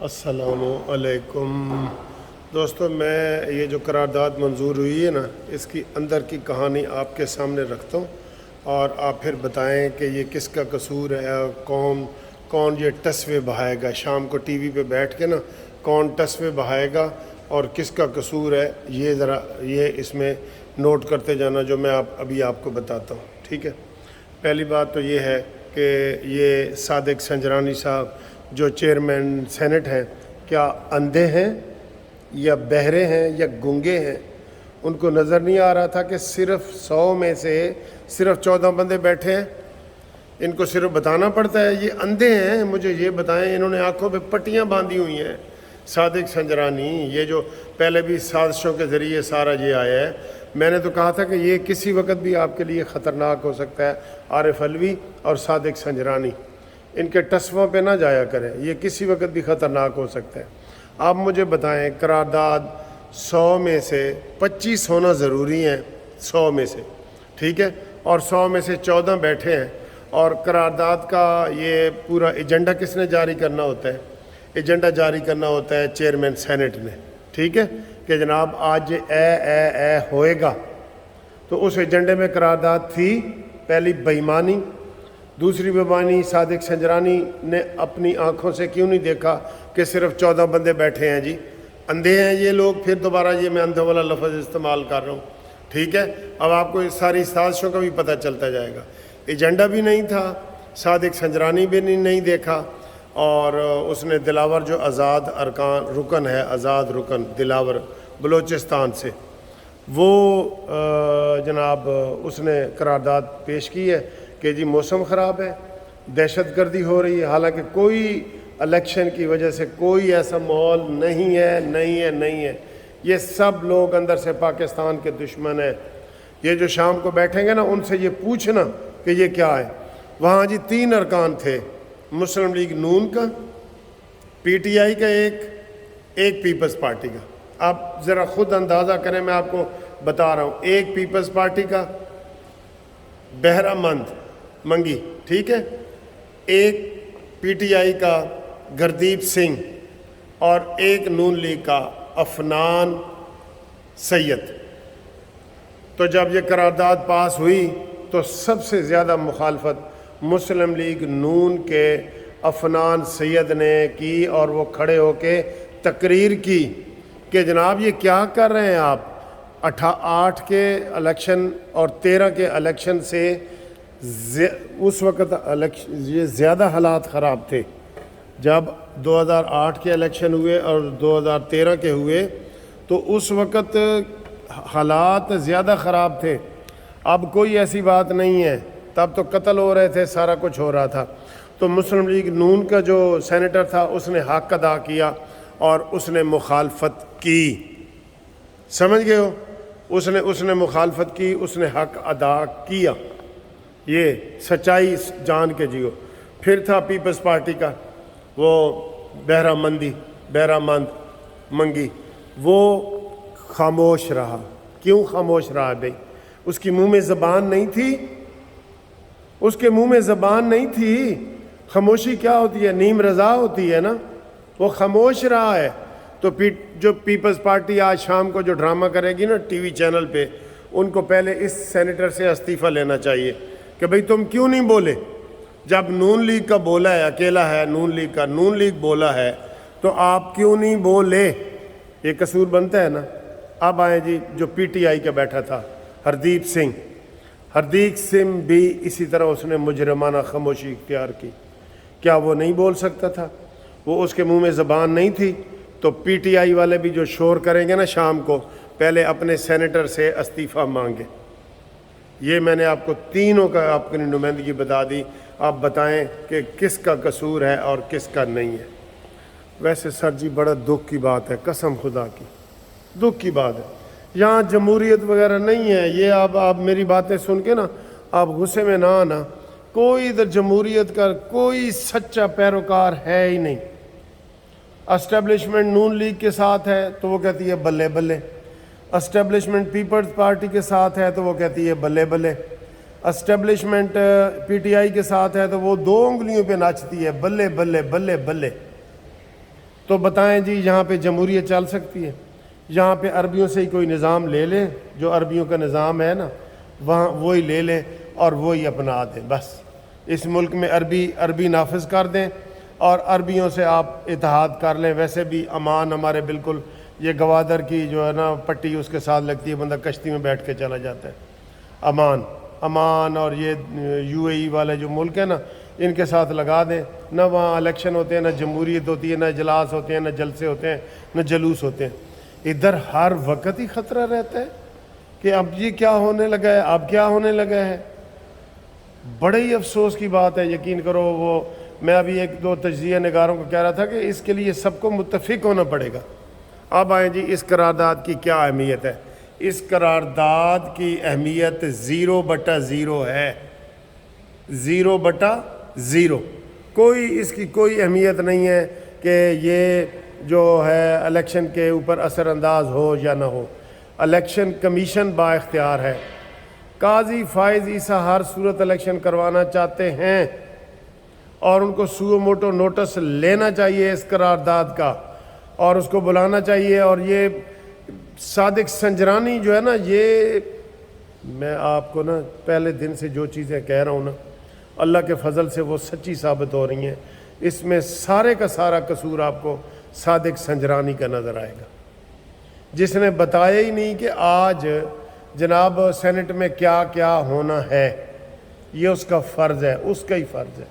السلام علیکم دوستو، میں یہ جو قرارداد منظور ہوئی ہے نا، اس کی اندر کی کہانی آپ کے سامنے رکھتا ہوں اور آپ پھر بتائیں کہ یہ کس کا قصور ہے اور کون یہ ٹسوے بہائے گا شام کو ٹی وی پہ بیٹھ کے نا، کون ٹسوے بہائے گا اور کس کا قصور ہے، یہ ذرا یہ اس میں نوٹ کرتے جانا جو میں ابھی آپ کو بتاتا ہوں، ٹھیک ہے۔ پہلی بات تو یہ ہے کہ یہ صادق سنجرانی صاحب جو چیئرمین سینٹ ہیں، کیا اندھے ہیں یا بہرے ہیں یا گنگے ہیں؟ ان کو نظر نہیں آ رہا تھا کہ صرف 100 میں سے صرف 14 بندے بیٹھے ہیں؟ ان کو صرف بتانا پڑتا ہے یہ اندھے ہیں؟ مجھے یہ بتائیں، انہوں نے آنکھوں پہ پٹیاں باندھی ہوئی ہیں صادق سنجرانی، یہ جو پہلے بھی سازشوں کے ذریعے سارا یہ آیا ہے۔ میں نے تو کہا تھا کہ یہ کسی وقت بھی آپ کے لیے خطرناک ہو سکتا ہے، عارف علوی اور صادق سنجرانی، ان کے ٹسووں پہ نہ جایا کریں، یہ کسی وقت بھی خطرناک ہو سکتا ہے۔ آپ مجھے بتائیں، قرارداد 100 میں سے 25 ہونا ضروری ہیں، 100 میں سے، ٹھیک ہے، اور 100 میں سے 14 بیٹھے ہیں، اور قرارداد کا یہ پورا ایجنڈا کس نے جاری کرنا ہوتا ہے؟ ایجنڈا جاری کرنا ہوتا ہے چیئرمین سینٹ نے، ٹھیک ہے، کہ جناب آج اے ہوئے گا۔ تو اس ایجنڈے میں قرارداد تھی، پہلی بےایمانی، دوسری بےایمانی صادق سنجرانی نے اپنی آنکھوں سے کیوں نہیں دیکھا کہ صرف 14 بندے بیٹھے ہیں؟ جی اندھے ہیں یہ لوگ، پھر دوبارہ یہ میں اندھے والا لفظ استعمال کر رہا ہوں، ٹھیک ہے۔ اب آپ کو اس ساری سازشوں کا بھی پتہ چلتا جائے گا۔ ایجنڈا بھی نہیں تھا، صادق سنجرانی بھی نہیں دیکھا، اور اس نے دلاور جو آزاد رکن ہے، آزاد رکن دلاور بلوچستان سے، وہ جناب اس نے قرارداد پیش کی ہے کہ جی موسم خراب ہے، دہشت گردی ہو رہی ہے، حالانکہ کوئی الیکشن کی وجہ سے کوئی ایسا ماحول نہیں ہے۔ یہ سب لوگ اندر سے پاکستان کے دشمن ہیں۔ یہ جو شام کو بیٹھیں گے نا، ان سے یہ پوچھنا کہ یہ کیا ہے۔ وہاں جی 3 ارکان تھے، مسلم لیگ نون کا، پی ٹی آئی کا ایک پیپلز پارٹی کا۔ آپ ذرا خود اندازہ کریں، میں آپ کو بتا رہا ہوں، ایک پیپلز پارٹی کا بہرہ مند منگی، ٹھیک ہے، ایک پی ٹی آئی کا گردیپ سنگھ، اور ایک نون لیگ کا عفنان سید۔ تو جب یہ قرارداد پاس ہوئی تو سب سے زیادہ مخالفت مسلم لیگ نون کے عفنان سید نے کی، اور وہ کھڑے ہو کے تقریر کی کہ جناب یہ کیا کر رہے ہیں آپ؟ 8 کے الیکشن اور 13 کے الیکشن سے اس وقت یہ زیادہ حالات خراب تھے۔ جب 2008 کے الیکشن ہوئے اور 2013 کے ہوئے تو اس وقت حالات زیادہ خراب تھے۔ اب کوئی ایسی بات نہیں ہے، تب تو قتل ہو رہے تھے، سارا کچھ ہو رہا تھا۔ تو مسلم لیگ نون کا جو سینیٹر تھا اس نے حق ادا کیا اور اس نے مخالفت کی، سمجھ گئے ہو؟ اس نے مخالفت کی، اس نے حق ادا کیا، یہ سچائی جان کے جیو۔ پھر تھا پیپلز پارٹی کا وہ بہرہ مند منگی، وہ خاموش رہا۔ کیوں خاموش رہا بھائی؟ اس کی منہ میں زبان نہیں تھی، اس کے منہ میں زبان نہیں تھی۔ خاموشی کیا ہوتی ہے؟ نیم رضا ہوتی ہے نا، وہ خاموش رہا ہے۔ تو جو پیپلز پارٹی آج شام کو جو ڈرامہ کرے گی نا ٹی وی چینل پہ، ان کو پہلے اس سینیٹر سے استعفیٰ لینا چاہیے کہ بھئی تم کیوں نہیں بولے؟ جب نون لیگ کا بولا ہے، اکیلا ہے نون لیگ بولا ہے، تو آپ کیوں نہیں بولے؟ یہ قصور بنتا ہے نا۔ اب آئیں جی جو پی ٹی آئی کا بیٹھا تھا، ہردیپ سنگھ بھی اسی طرح اس نے مجرمانہ خاموشی اختیار کی۔ کیا وہ نہیں بول سکتا تھا؟ وہ اس کے منہ میں زبان نہیں تھی؟ تو پی ٹی آئی والے بھی جو شور کریں گے نا شام کو، پہلے اپنے سینیٹر سے استعفیٰ مانگے۔ یہ میں نے آپ کو تینوں کا آپ کی نمائندگی بتا دی۔ آپ بتائیں کہ کس کا قصور ہے اور کس کا نہیں ہے۔ ویسے سر جی بڑا دکھ کی بات ہے، قسم خدا کی دکھ کی بات ہے، یہاں جمہوریت وغیرہ نہیں ہے۔ یہ آپ میری باتیں سن کے نا آپ غصے میں نہ آنا، کوئی ادھر جمہوریت کا کوئی سچا پیروکار ہے ہی نہیں۔ اسٹیبلشمنٹ نون لیگ کے ساتھ ہے تو وہ کہتی ہے Balle Balle, establishment Peoples party کے ساتھ ہے تو وہ کہتی ہے Balle Balle, establishment P T I کے ساتھ ہے تو وہ 2 انگلیوں پہ ناچتی ہے بلے بلے بلے بلے۔ تو بتائیں جی یہاں پہ جمہوریت چل سکتی ہے؟ یہاں پہ عربیوں سے ہی کوئی نظام لے لیں، جو عربیوں کا نظام ہے نا وہاں وہی لے لیں اور وہی اپنا دیں، بس اس ملک میں عربی نافذ کر دیں اور عربیوں سے آپ اتحاد کر لیں۔ ویسے بھی امان ہمارے بالکل، یہ گوادر کی جو ہے نا پٹی اس کے ساتھ لگتی ہے، بندہ کشتی میں بیٹھ کے چلا جاتا ہے۔ امان اور یہ یو اے ای والے جو ملک ہیں نا ان کے ساتھ لگا دیں، نہ وہاں الیکشن ہوتے ہیں، نہ جمہوریت ہوتی ہے، نہ اجلاس ہوتے ہیں، نہ جلسے ہوتے ہیں، نہ جلوس ہوتے ہیں۔ ادھر ہر وقت ہی خطرہ رہتا ہے کہ اب یہ کیا ہونے لگا ہے، اب کیا ہونے لگا ہے۔ بڑے ہی افسوس کی بات ہے، یقین کرو۔ وہ میں ابھی ایک دو تجزیہ نگاروں کو کہہ رہا تھا کہ اس کے لیے سب کو متفق ہونا پڑے گا۔ اب آئیں جی اس قرارداد کی کیا اہمیت ہے۔ اس قرارداد کی اہمیت 0/0 ہے، 0/0۔ کوئی اس کی کوئی اہمیت نہیں ہے کہ یہ جو ہے الیکشن کے اوپر اثر انداز ہو یا نہ ہو۔ الیکشن کمیشن با اختیار ہے۔ قاضی فائز عیسیٰ ہر صورت الیکشن کروانا چاہتے ہیں اور ان کو سو موٹو نوٹس لینا چاہیے اس قرارداد کا اور اس کو بلانا چاہیے۔ اور یہ صادق سنجرانی جو ہے نا، یہ میں آپ کو نا پہلے دن سے جو چیزیں کہہ رہا ہوں نا، اللہ کے فضل سے وہ سچی ثابت ہو رہی ہیں۔ اس میں سارے کا سارا قصور آپ کو صادق سنجرانی کا نظر آئے گا، جس نے بتایا ہی نہیں کہ آج جناب سینٹ میں کیا کیا ہونا ہے۔ یہ اس کا فرض ہے، اس کا ہی فرض ہے،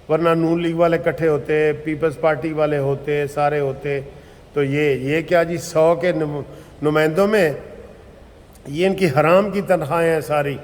ورنہ نون لیگ والے کٹھے ہوتے، پیپلز پارٹی والے ہوتے، سارے ہوتے تو یہ کیا جی 100 کے نمائندوں میں یہ ان کی حرام کی تنخواہیں ہیں ساری۔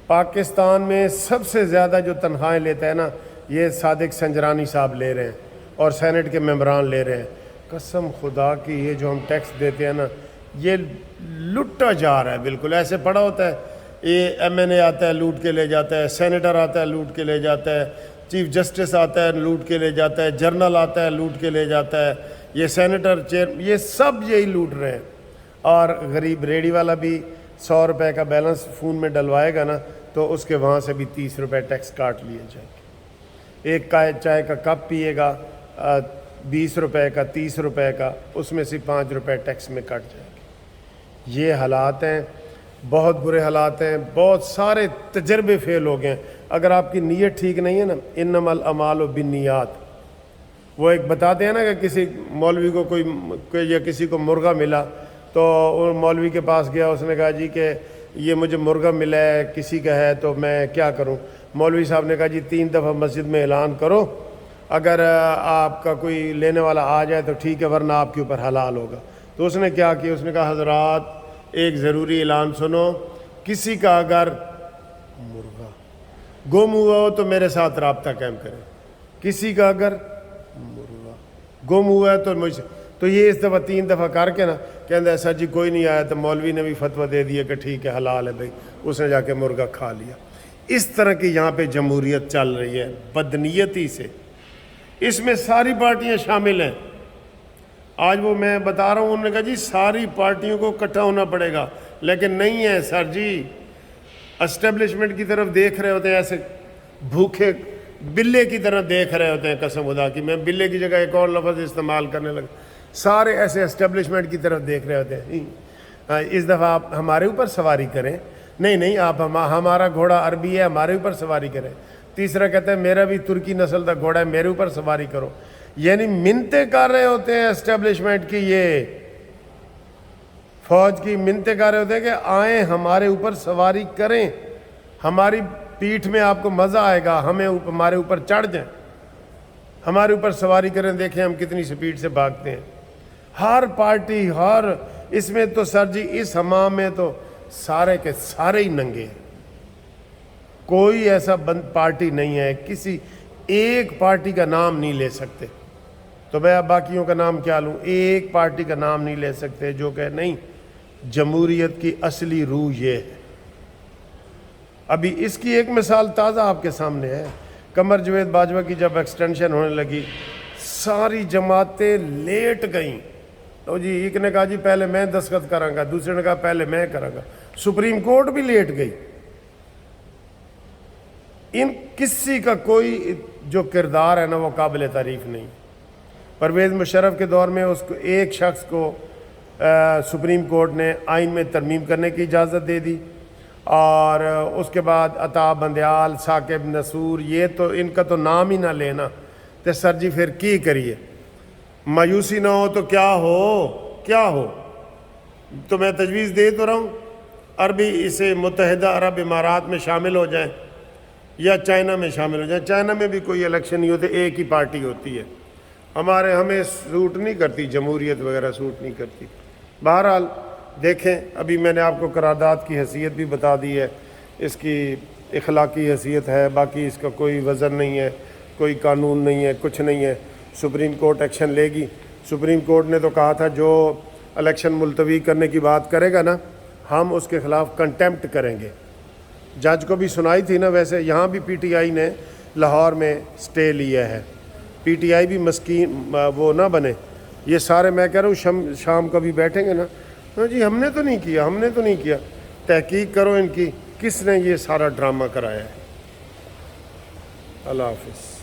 پاکستان میں سب سے زیادہ جو تنخواہیں لیتا ہے نا یہ صادق سنجرانی صاحب لے رہے ہیں اور سینٹ کے ممبران لے رہے ہیں۔ قسم خدا کی یہ جو ہم ٹیکس دیتے ہیں نا یہ لٹا جا رہا ہے، بالکل ایسے پڑا ہوتا ہے۔ یہ ایم این اے آتا ہے لوٹ کے لے جاتا ہے، سینیٹر آتا ہے لوٹ کے لے جاتا ہے، چیف جسٹس آتا ہے لوٹ کے لے جاتا ہے، جرنل آتا ہے لوٹ کے لے جاتا ہے، یہ سینیٹر یہ سب یہی لوٹ رہے ہیں۔ اور غریب ریڑھی والا بھی 100 روپے کا بیلنس فون میں ڈلوائے گا نا تو اس کے وہاں سے بھی 30 روپے ٹیکس کاٹ لیے جائیں گے۔ ایک چائے کا کپ پیے گا 20 روپے کا، 30 روپے کا، اس میں سے 5 روپے ٹیکس میں کٹ جائیں گے۔ یہ حالات ہیں، بہت برے حالات ہیں، بہت سارے تجربے فیل ہو گئے ہیں۔ اگر آپ کی نیت ٹھیک نہیں ہے نا، انما الاعمال بالنیات، وہ ایک بتاتے ہیں نا کہ کسی مولوی کو کوئی یا کسی کو مرغہ ملا تو وہ مولوی کے پاس گیا، اس نے کہا جی کہ یہ مجھے مرغہ ملا ہے کسی کا ہے تو میں کیا کروں۔ مولوی صاحب نے کہا جی 3 دفعہ مسجد میں اعلان کرو، اگر آپ کا کوئی لینے والا آ جائے تو ٹھیک ہے ورنہ آپ کے اوپر حلال ہوگا۔ تو اس نے کیا کیا، اس نے کہا حضرات ایک ضروری اعلان سنو، کسی کا اگر مرغا گم ہوا ہو تو میرے ساتھ رابطہ قائم کریں، کسی کا اگر مرغا گم ہوا ہے تو مجھ سے۔ تو یہ اس دفعہ 3 دفعہ کر کے نا کہتا ہے سر جی کوئی نہیں آیا، تو مولوی نے بھی فتویٰ دے دیا کہ ٹھیک ہے حلال ہے بھائی، اس نے جا کے مرغا کھا لیا۔ اس طرح کی یہاں پہ جمہوریت چل رہی ہے بدنیتی سے، اس میں ساری پارٹیاں شامل ہیں۔ آج وہ میں بتا رہا ہوں، انہوں نے کہا جی ساری پارٹیوں کو اکٹھا ہونا پڑے گا، لیکن نہیں ہے سر جی، اسٹیبلشمنٹ کی طرف دیکھ رہے ہوتے ہیں ایسے بھوکے بلے کی طرح دیکھ رہے ہوتے ہیں۔ قسم خدا کی میں بلے کی جگہ ایک اور لفظ استعمال کرنے لگا، سارے ایسے اسٹیبلشمنٹ کی طرف دیکھ رہے ہوتے ہیں۔ اس دفعہ آپ ہمارے اوپر سواری کریں، نہیں آپ ہمارا گھوڑا عربی ہے، ہمارے اوپر سواری کریں۔ تیسرا کہتا ہے میرا بھی ترکی نسل کا گھوڑا ہے، میرے اوپر سواری کرو۔ یعنی منتیں کر رہے ہوتے ہیں اسٹیبلشمنٹ کی، یہ فوج کی منتیں کر رہے ہوتے ہیں کہ آئیں ہمارے اوپر سواری کریں، ہماری پیٹھ میں آپ کو مزہ آئے گا، ہمارے اوپر چڑھ جائیں، ہمارے اوپر سواری کریں، دیکھیں ہم کتنی سپیڈ سے بھاگتے ہیں۔ ہر پارٹی اس میں تو سر جی اس حمام میں تو سارے کے سارے ہی ننگے ہیں، کوئی ایسا پارٹی نہیں ہے، کسی ایک پارٹی کا نام نہیں لے سکتے۔ تو میں اب باقیوں کا نام کیا لوں، ایک پارٹی کا نام نہیں لے سکتے جو کہ نہیں، جمہوریت کی اصلی روح یہ ہے۔ ابھی اس کی ایک مثال تازہ آپ کے سامنے ہے، قمر جاوید باجوہ کی جب ایکسٹینشن ہونے لگی ساری جماعتیں لیٹ گئیں، تو جی ایک نے کہا جی پہلے میں دستخط کراں گا، دوسرے نے کہا پہلے میں کراں گا، سپریم کورٹ بھی لیٹ گئی۔ ان کسی کا کوئی جو کردار ہے نا وہ قابل تعریف نہیں۔ پرویز مشرف کے دور میں اس کو ایک شخص کو سپریم کورٹ نے آئین میں ترمیم کرنے کی اجازت دے دی، اور اس کے بعد عطا بندیال، ثاقب نصور، یہ تو ان کا تو نام ہی نہ لینا تے سر جی پھر کی کریے، مایوسی نہ ہو تو کیا ہو تو میں تجویز دے تو رہا ہوں عربی اسے متحدہ عرب امارات میں شامل ہو جائیں یا چائنا میں شامل ہو جائیں۔ چائنا میں بھی کوئی الیکشن نہیں ہوتے، ایک ہی پارٹی ہوتی ہے، ہمیں سوٹ نہیں کرتی، جمہوریت وغیرہ سوٹ نہیں کرتی۔ بہرحال دیکھیں، ابھی میں نے آپ کو قرارداد کی حیثیت بھی بتا دی ہے، اس کی اخلاقی حیثیت ہے، باقی اس کا کوئی وزن نہیں ہے، کوئی قانون نہیں ہے، کچھ نہیں ہے۔ سپریم کورٹ ایکشن لے گی۔ سپریم کورٹ نے تو کہا تھا جو الیکشن ملتوی کرنے کی بات کرے گا نا، ہم اس کے خلاف کنٹیمپٹ کریں گے۔ جج کو بھی سنائی تھی نا، ویسے یہاں بھی پی ٹی آئی نے لاہور میں سٹے لیا ہے۔ پی ٹی آئی بھی مسکین وہ نہ بنے، یہ سارے میں کہہ رہا ہوں شام کو بھی بیٹھیں گے نا، ہاں جی ہم نے تو نہیں کیا، تحقیق کرو ان کی، کس نے یہ سارا ڈرامہ کرایا ہے۔ اللہ حافظ۔